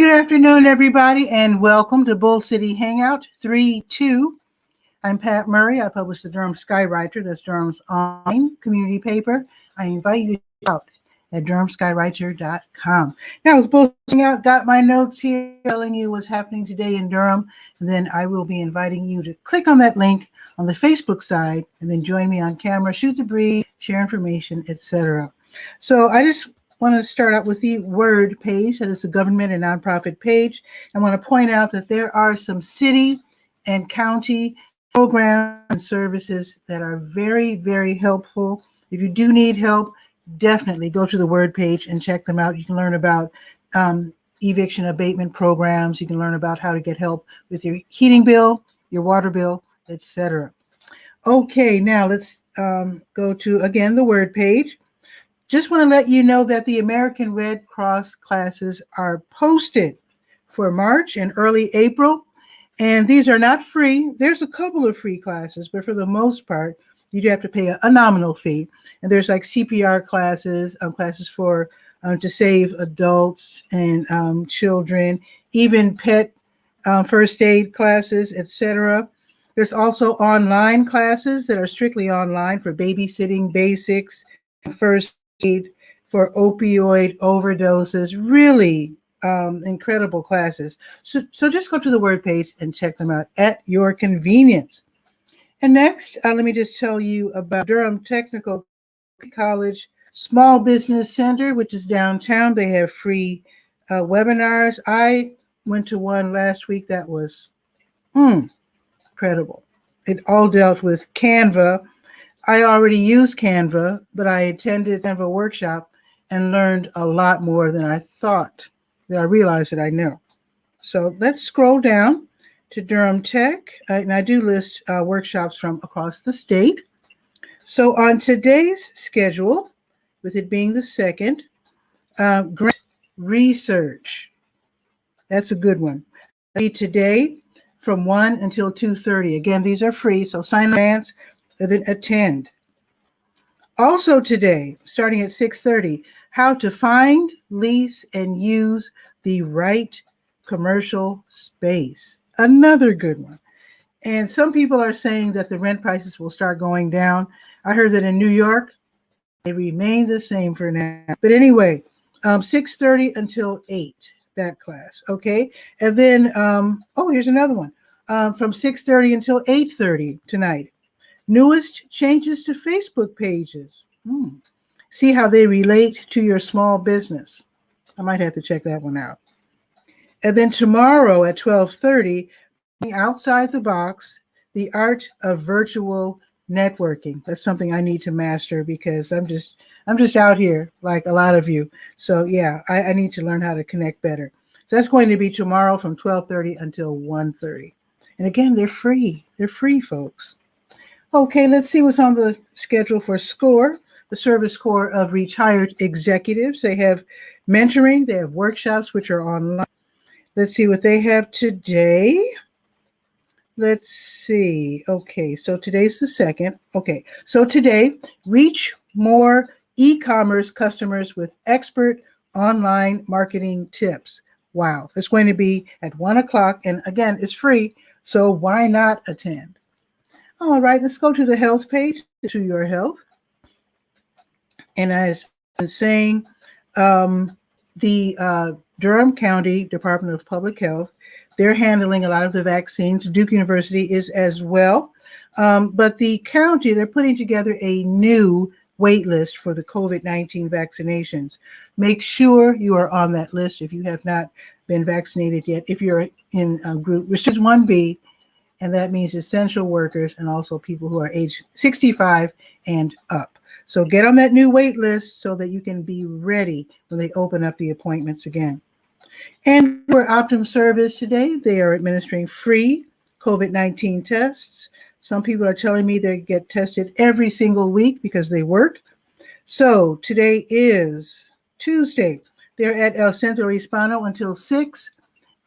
Good afternoon, everybody, and welcome to Bull City Hangout 3-2. I'm Pat Murray. I publish the Durham Skywriter. That's Durham's online community paper. I invite you to check out at durhamskywriter.com. Now, with Bull City Hangout, got my notes here telling you what's happening today in Durham, and then I will be inviting you to click on that link on the Facebook side, and then join me on camera, shoot the breeze, share information, etc. So I just want to start out with the Word page. That is a government and nonprofit page. I want to point out that there are some city and county programs and services that are very, very helpful. If you do need help, definitely go to the Word page and check them out. You can learn about eviction abatement programs. You can learn about how to get help with your heating bill, your water bill, etc. Okay, now let's go to, again, the Word page. Just want to let you know that the American Red Cross classes are posted for March and early April, and these are not free. There's a couple of free classes, but for the most part, you do have to pay a nominal fee. And there's like CPR classes, classes for to save adults and children, even pet first aid classes, etc. There's also online classes that are strictly online for babysitting basics, first aid for opioid overdoses. Really incredible classes. So just go to the Word page and check them out at your convenience. And next, let me just tell you about Durham Technical College Small Business Center, which is downtown. They have free webinars. I went to one last week that was incredible. It all dealt with Canva. I already use Canva, but I attended the Canva workshop and learned a lot more than I thought, that I realized that I knew. So let's scroll down to Durham Tech, and I do list workshops from across the state. So on today's schedule, with it being the 2nd, grant research. That's a good one. Today from 1 until 2:30. Again, these are free, so sign up and then attend. Also today, starting at 6:30, how to find, lease, and use the right commercial space. Another good one. And some people are saying that the rent prices will start going down. I heard that in New York, they remain the same for now. But anyway, 6:30 until 8, that class, okay? And then, here's another one. From 6:30 until 8:30 tonight. Newest changes to Facebook pages. See how they relate to your small business. I might have to check that one out. And then tomorrow at 12:30, outside the box, the art of virtual networking. That's something I need to master because I'm just out here like a lot of you. So yeah, I need to learn how to connect better. So that's going to be tomorrow from 12:30 until 1:30. And again, they're free. They're free, folks. Okay, let's see what's on the schedule for SCORE, the Service Corps of Retired Executives. They have mentoring. They have workshops, which are online. Let's see what they have today. Let's see. Okay, so today's the 2nd. Okay, so today, reach more e-commerce customers with expert online marketing tips. Wow, it's going to be at 1 o'clock. And again, it's free, so why not attend? All right, let's go to the health page, to your health. And as I've been saying, the Durham County Department of Public Health, they're handling a lot of the vaccines. Duke University is as well. But the county, they're putting together a new wait list for the COVID-19 vaccinations. Make sure you are on that list if you have not been vaccinated yet. If you're in a group, which is 1B, and that means essential workers and also people who are age 65 and up. So get on that new wait list so that you can be ready when they open up the appointments again. And for Optum Service today, they are administering free COVID-19 tests. Some people are telling me they get tested every single week because they work. So today is Tuesday. They're at El Centro Hispano until 6.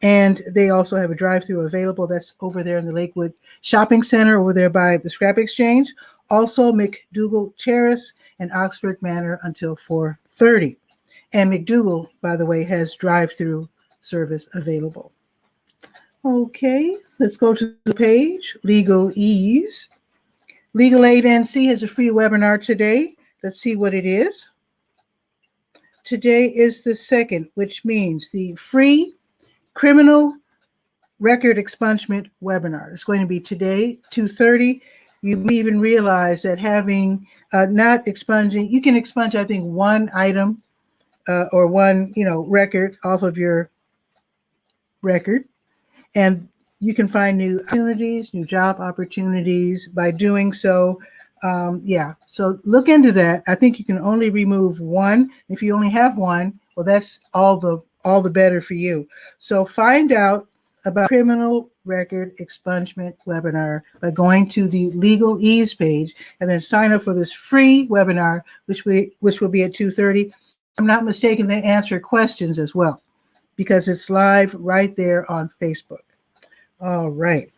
And they also have a drive-through available. That's over there in the Lakewood Shopping Center, over there by the Scrap Exchange. Also, McDougal Terrace and Oxford Manor until 4:30. And McDougal, by the way, has drive-through service available. Okay, let's go to the page, Legal Ease. Legal Aid NC has a free webinar today. Let's see what it is. Today is the 2nd, which means the free criminal record expungement webinar. It's going to be today, 2:30. You may even realize that having not expunging, you can expunge, I think, one item or one, record off of your record. And you can find new opportunities, new job opportunities by doing so. So look into that. I think you can only remove one. If you only have one, well, that's all the better for you. So find out about criminal record expungement webinar by going to the Legal Ease page and then sign up for this free webinar, which will be at 2:30. If I'm not mistaken, they answer questions as well because it's live right there on Facebook. All right.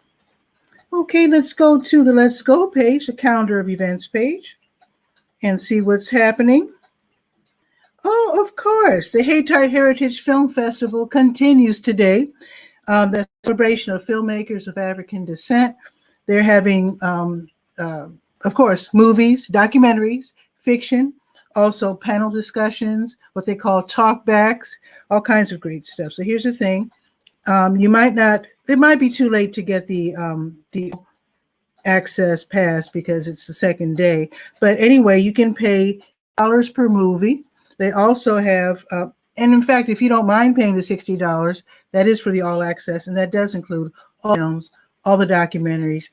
Okay, let's go to the Let's Go page, the calendar of events page, and see what's happening. Oh, of course, the Hayti Heritage Film Festival continues today. The celebration of filmmakers of African descent. They're having, of course, movies, documentaries, fiction, also panel discussions, what they call talkbacks, all kinds of great stuff. So here's the thing. It might be too late to get the access pass because it's the 2nd day. But anyway, you can pay dollars per movie. They also have, and in fact, if you don't mind paying the $60, that is for the all access, and that does include all films, all the documentaries,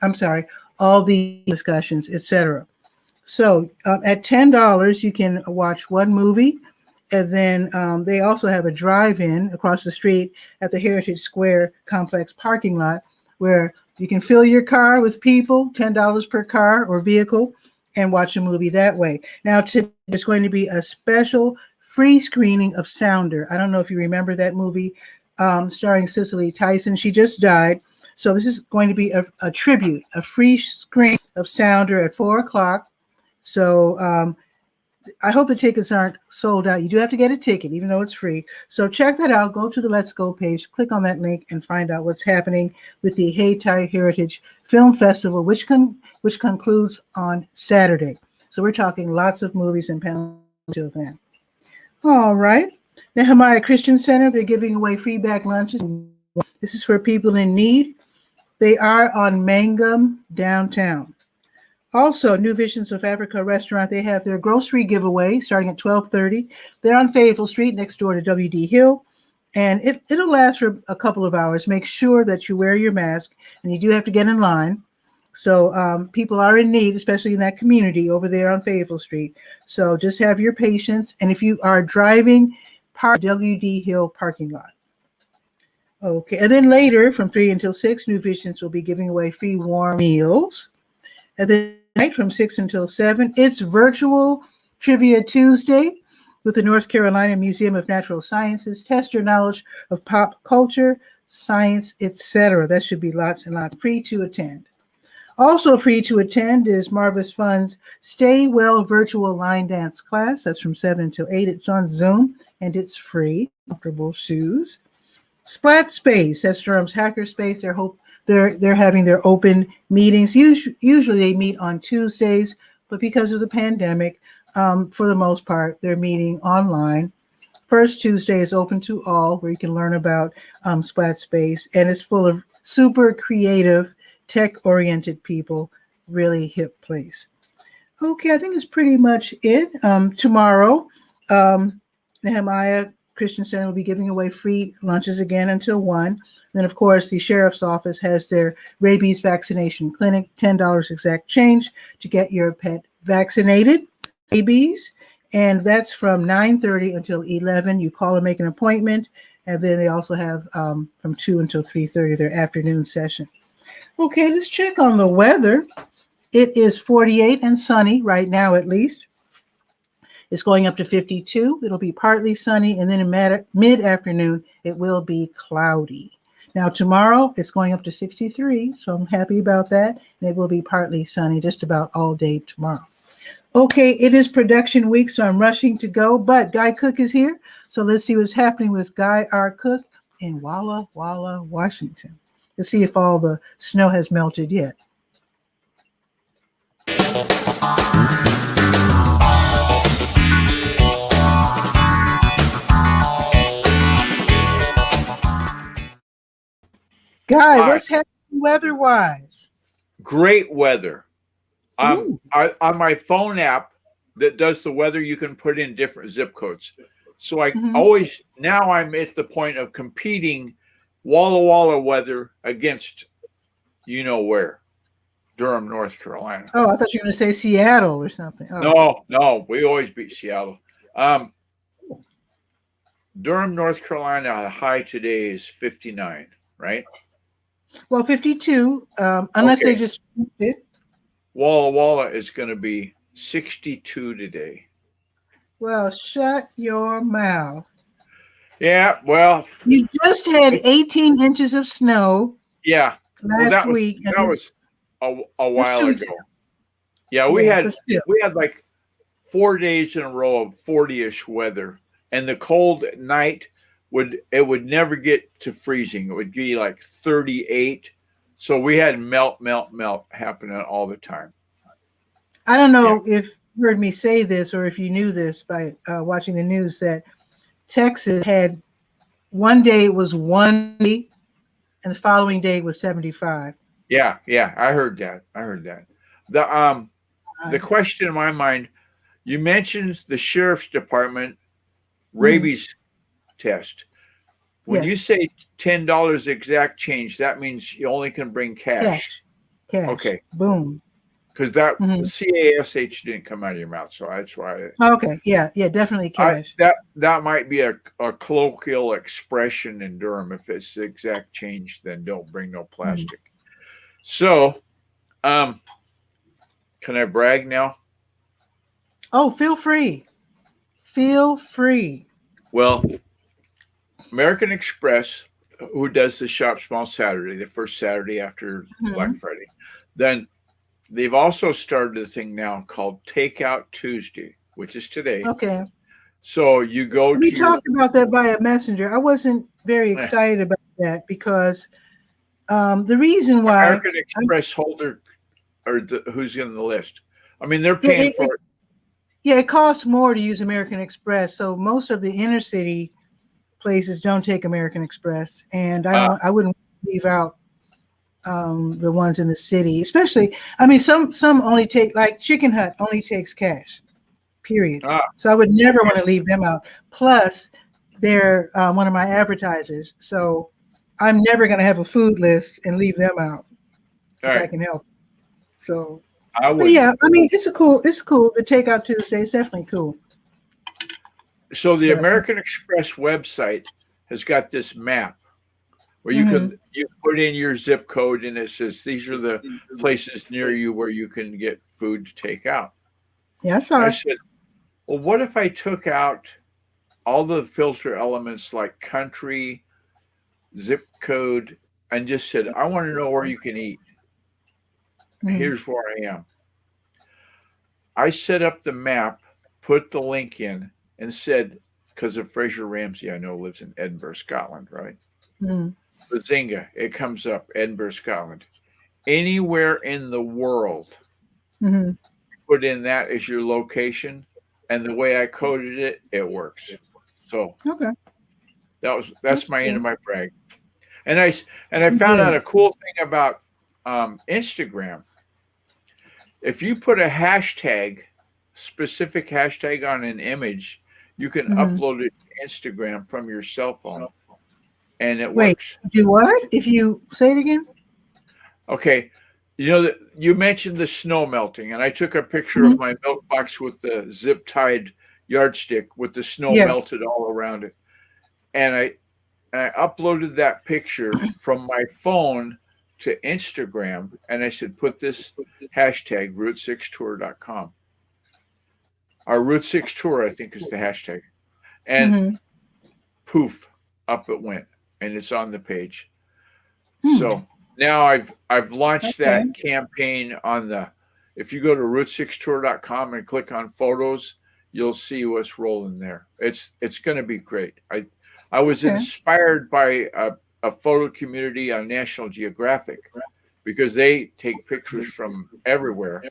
all the discussions, etc. So at $10, you can watch one movie. And then they also have a drive-in across the street at the Heritage Square Complex parking lot where you can fill your car with people, $10 per car or vehicle, and watch a movie that way. Now, there's going to be a special free screening of Sounder. I don't know if you remember that movie starring Cicely Tyson. She just died. So this is going to be a tribute, a free screen of Sounder at 4 o'clock. So I hope the tickets aren't sold out. You do have to get a ticket, even though it's free. So check that out. Go to the Let's Go page, click on that link, and find out what's happening with the Hayti Heritage Film Festival, which concludes on Saturday. So we're talking lots of movies and panels to then. All right. Nehemiah Christian Center, they're giving away free bag lunches. This is for people in need. They are on Mangum downtown. Also, New Visions of Africa restaurant, they have their grocery giveaway starting at 12:30. They're on Fayetteville Street next door to W.D. Hill, and it'll last for a couple of hours. Make sure that you wear your mask, and you do have to get in line. So people are in need, especially in that community over there on Fayetteville Street. So just have your patience, and if you are driving, park W.D. Hill parking lot. Okay, and then later from 3 until 6, New Visions will be giving away free warm meals. And then night from 6 until 7, it's virtual Trivia Tuesday with the North Carolina Museum of Natural Sciences. Test your knowledge of pop culture, science, etc. That should be lots and lots. Free to attend. Also free to attend is Marvis Fun's Stay Well virtual line dance class. That's from 7 until 8. It's on Zoom and it's free. Comfortable shoes. Splat Space, that's Durham's hacker space. They're having their open meetings. Usually they meet on Tuesdays, but because of the pandemic, for the most part, they're meeting online. First Tuesday is open to all, where you can learn about Splat Space, and it's full of super creative, tech-oriented people. Really hip place. Okay, I think it's pretty much it. Tomorrow, Nehemiah Christian Center will be giving away free lunches again until 1. Then, of course, the sheriff's office has their rabies vaccination clinic, $10 exact change to get your pet vaccinated, rabies. And that's from 9:30 until 11. You call and make an appointment. And then they also have from 2 until 3:30, their afternoon session. Okay, let's check on the weather. It is 48 and sunny right now, at least. It's going up to 52. It'll be partly sunny, and then in mid-afternoon, it will be cloudy. Now, tomorrow, it's going up to 63, so I'm happy about that. And it will be partly sunny just about all day tomorrow. Okay, it is production week, so I'm rushing to go, but Guy Cook is here. So let's see what's happening with Guy R. Cook in Walla Walla, Washington, to see if all the snow has melted yet. Guy, what's happening weather-wise? Great weather. Ooh. On my phone app that does the weather, you can put in different zip codes. So I always, now I'm at the point of competing Walla Walla weather against you know where, Durham, North Carolina. Oh, I thought you were going to say Seattle or something. Oh. No, we always beat Seattle. Durham, North Carolina, the high today is 59, right? Well, 52, unless they just did. Walla Walla is going to be 62 today. Well, shut your mouth. Yeah, well. You just had 18 inches of snow. Yeah. Last week. That was a while ago. Yeah, we had like 4 days in a row of 40-ish weather, and the cold at night would never get to freezing. It would be like 38. So we had melt happening all the time. I don't know if you heard me say this or if you knew this by watching the news, that Texas had one day it was 1 and the following day was 75. Yeah, I heard that. The question in my mind, you mentioned the sheriff's department rabies test. When you say $10 exact change, that means you only can bring cash. Okay. Boom. Because that CASH didn't come out of your mouth, so that's why. Okay. Yeah, definitely cash. That might be a colloquial expression in Durham. If it's the exact change, then don't bring no plastic. So, can I brag now? Oh, feel free. Feel free. Well, American Express, who does the Shop Small Saturday, the first Saturday after Black Friday, then they've also started a thing now called Takeout Tuesday, which is today. Okay. So you go We talked about that via Messenger. I wasn't very excited about that because the reason why American Express holder or who's in the list. I mean, they're paying for it. Yeah, it costs more to use American Express. So most of the inner city places don't take American Express, and I wouldn't leave out the ones in the city, especially. I mean, some only take, like Chicken Hut only takes cash, period. So I would never want to leave them out. Plus, they're one of my advertisers, so I'm never going to have a food list and leave them out if I can help. So, but yeah, I mean, it's cool. The Takeout Tuesday is definitely cool. So the American Express website has got this map where you put in your zip code and it says these are the places near you where you can get food to take out. Yeah, I said, well, what if I took out all the filter elements like country, zip code, and just said, I want to know where you can eat. Here's where I am. I set up the map, put the link in, and said, because of Fraser Ramsey, I know lives in Edinburgh, Scotland, right? Bazinga, it comes up, Edinburgh, Scotland. Anywhere in the world, put in that as your location, and the way I coded it, it works. So that's my end of my brag. And I found out a cool thing about Instagram. If you put a specific hashtag on an image, you can upload it to Instagram from your cell phone, and it works. Do what? If you say it again? Okay. You know, you mentioned the snow melting, and I took a picture of my milk box with the zip-tied yardstick with the snow melted all around it. And I uploaded that picture from my phone to Instagram, and I said, put this hashtag, route6tour.com. Our Route 6 Tour, I think, is the hashtag. And poof, up it went, and it's on the page. So now I've launched that campaign on if you go to route6tour.com and click on photos, you'll see what's rolling there. It's going to be great. I was Okay. inspired by a photo community on National Geographic because they take pictures from everywhere.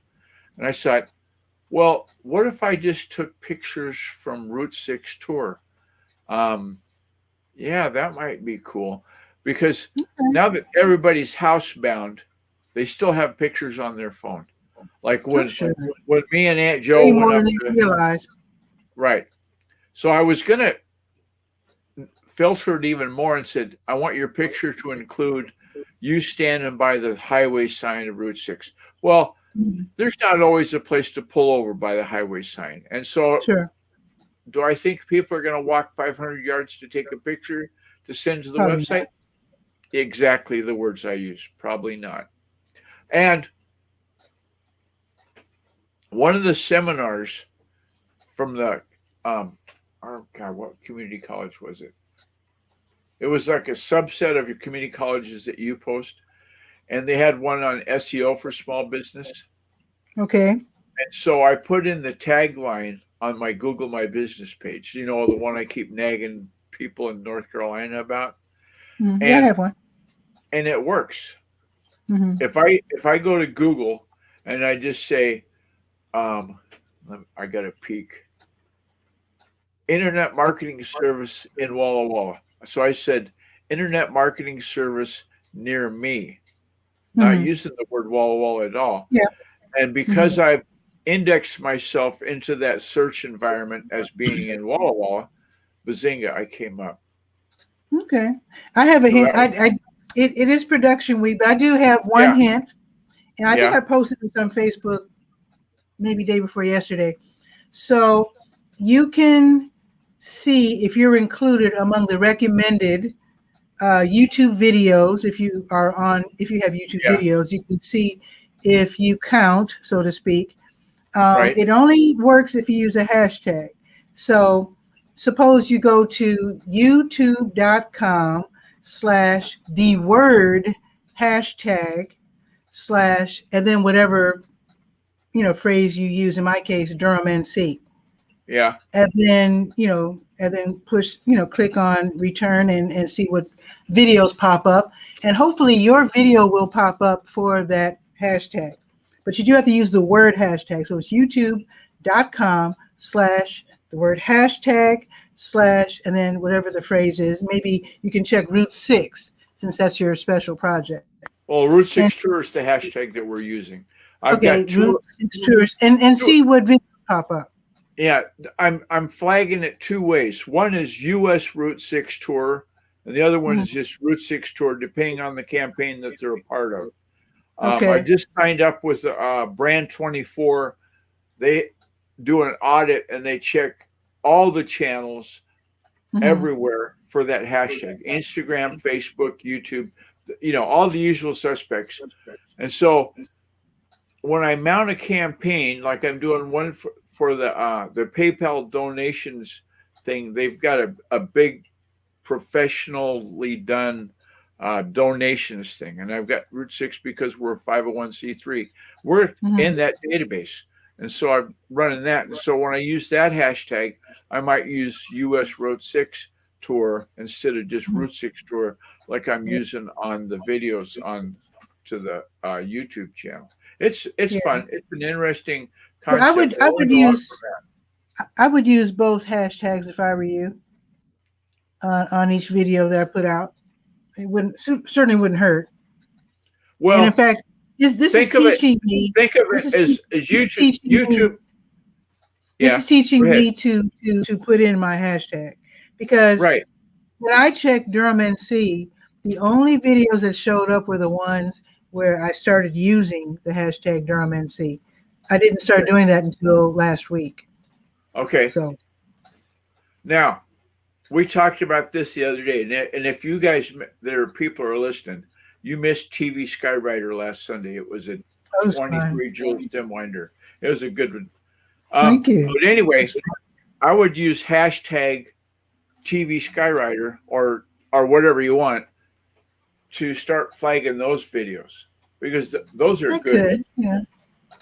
And I thought, well, what if I just took pictures from Route 6 tour? Um, yeah, that might be cool because Okay. now that everybody's housebound, they still have pictures on their phone. Like I'm sure. when me and Aunt Way Joe went more than up they to realize. right. So I was gonna filter it even more and said, I want your picture to include you standing by the highway sign of Route 6. Well, Mhm. there's not always a place to pull over by the highway sign. And so Sure. do I think people are going to walk 500 yards to take a picture to send to the Probably website? not. Exactly the words I use. Probably not. And one of the seminars from the, oh God, what community college was it? It was like a subset of your community colleges that you post. And they had one on SEO for small business. Okay. And so I put in the tagline on my Google My Business page, the one I keep nagging people in North Carolina about. Yeah, I And have one. it works. Hmm. If I go to Google and I just say, I got to peek, internet marketing service in Walla Walla. So I said, internet marketing service near me, not Hmm. using the word Walla Walla at all. Yeah. And Hmm. because I've indexed myself into that search environment as being in Walla Walla, bazinga, I came up. Okay. I have a So hint. that was, It is production week, but I do have one yeah, hint, and I think yeah, I posted this on Facebook maybe day before yesterday. So you can see if you're included among the recommended YouTube videos. If you have YouTube yeah, videos, you can see if you count, so to speak. right, It only works if you use a hashtag. So suppose you go to youtube.com/the word hashtag slash and then whatever phrase you use, in my case Durham NC, yeah. and then push, click on return and see what videos pop up, and hopefully your video will pop up for that hashtag. But you do have to use the word hashtag. So it's youtube.com/ the word hashtag slash and then whatever the phrase is. Maybe you can check Route 6 since that's your special project. Well, Route And 6 Tour is the hashtag that we're using. I've okay, got Route 6 tours and two see what videos pop up. yeah, I'm flagging it two ways. One is US Route 6 Tour, and the other one is Mhm. just Route 6 Tour, depending on the campaign that they're a part of. I Okay. just signed up with Brand 24. They do an audit and they check all the channels Mhm. everywhere for that hashtag: Instagram, Facebook, YouTube, all the usual suspects. And so when I mount a campaign, like I'm doing one for the PayPal donations thing, they've got a big professionally done donations thing, and I've got Route 6 because we're a 501c3. We're Mhm. in that database, and so I'm running that. And so when I use that hashtag, I might use US Route 6 Tour instead of just Mhm. Route 6 Tour, like I'm Yeah. using on the videos on to the YouTube channel. It's Yeah. fun. It's an interesting Yeah, I concept. would I I would learned a lot from use I would use both hashtags if I were you on each video that I put out. It wouldn't certainly wouldn't hurt. that. And in Well, fact, this is think of it. teaching me. Think of This it is as this is YouTube. teaching me. YouTube. This Yeah. is Go teaching ahead. me to put in my hashtag, because Right. when I checked Durham NC, the only videos that showed up were the ones where I started using the hashtag Durham NC. I didn't start Okay. doing that until last week. Okay. So Now we talked about this the other day, and if you guys, there are people who are listening, you missed TV Skywriter last Sunday. It was a that was fine. 23 Jules Dimwinder. It was a good one. Thank you. But anyway, I would use hashtag TV Skywriter or whatever you want to start flagging those videos because those are I good. could. Yeah.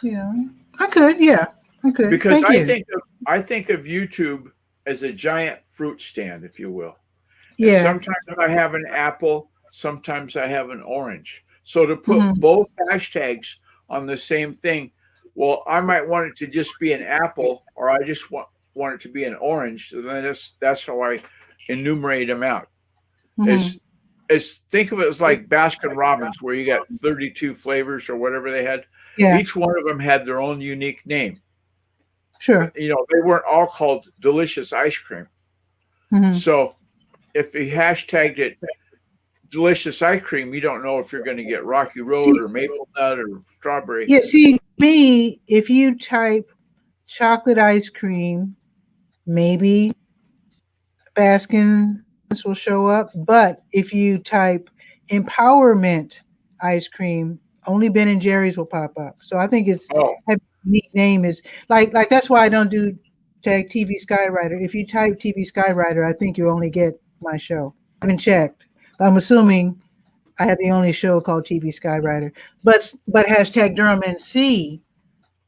Yeah. I could. Yeah. I could. Because Thank you. I think of YouTube as a giant fruit stand, if you will. And Yeah. sometimes I have an apple, sometimes I have an orange. So to put Mhm. both hashtags on the same thing, well, I might want it to just be an apple, or I just want it to be an orange. So then that's how I enumerate them out. Mhm. It's think of it as like Baskin Robbins, where you got 32 flavors or whatever they had. Yeah. Each one of them had their own unique name. Sure. You know, they weren't all called delicious ice cream. Mhm. So if you hashtagged it delicious ice cream, you don't know if you're going to get Rocky Road See, or maple nut or strawberry. yeah. See, me, if you type chocolate ice cream, maybe Baskin will show up. But if you type empowerment ice cream, only Ben and Jerry's will pop up. So I think it's Oh, a unique name is like that's why I don't do tag TV Skywriter. If you type TV Skywriter, I think you only get my show. I haven't checked, but I'm assuming I have the only show called TV Skywriter. But hashtag Durham NC,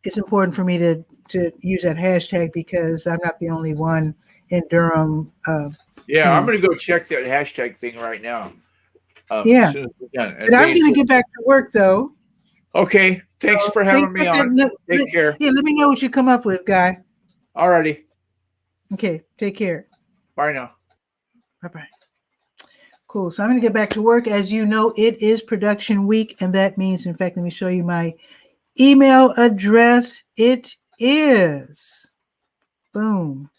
it's important for me to use that hashtag because I'm not the only one in Durham. yeah, I'm Hmm. going to go check that hashtag thing right now. As Yeah, soon as we can. but I'm going to get back to work though. Okay, thanks for Think having me about on. that. Take care. Yeah, let me know what you come up with, Guy. Alrighty, Okay, take care. bye now. Bye bye. Cool. So I'm going to get back to work. As you know, it is production week, and that means, in fact, let me show you my email address. It is boom.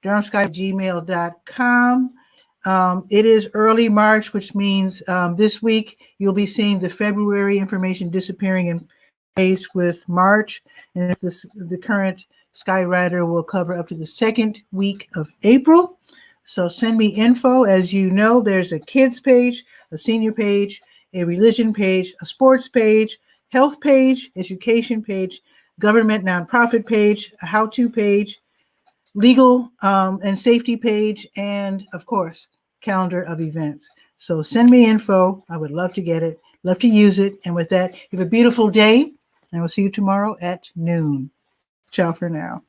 DurhamSky@gmail.com. It is early March, which means this week you'll be seeing the February information disappearing in place with March. And if the current Skywriter will cover up to the second week of April. So send me info. As you know, there's a kids page, a senior page, a religion page, a sports page, health page, education page, government nonprofit page, a how-to page, legal and safety page, and of course, calendar of events. So send me info. I would love to get it, love to use it. And with that, have a beautiful day, and we'll see you tomorrow at noon. Ciao for now.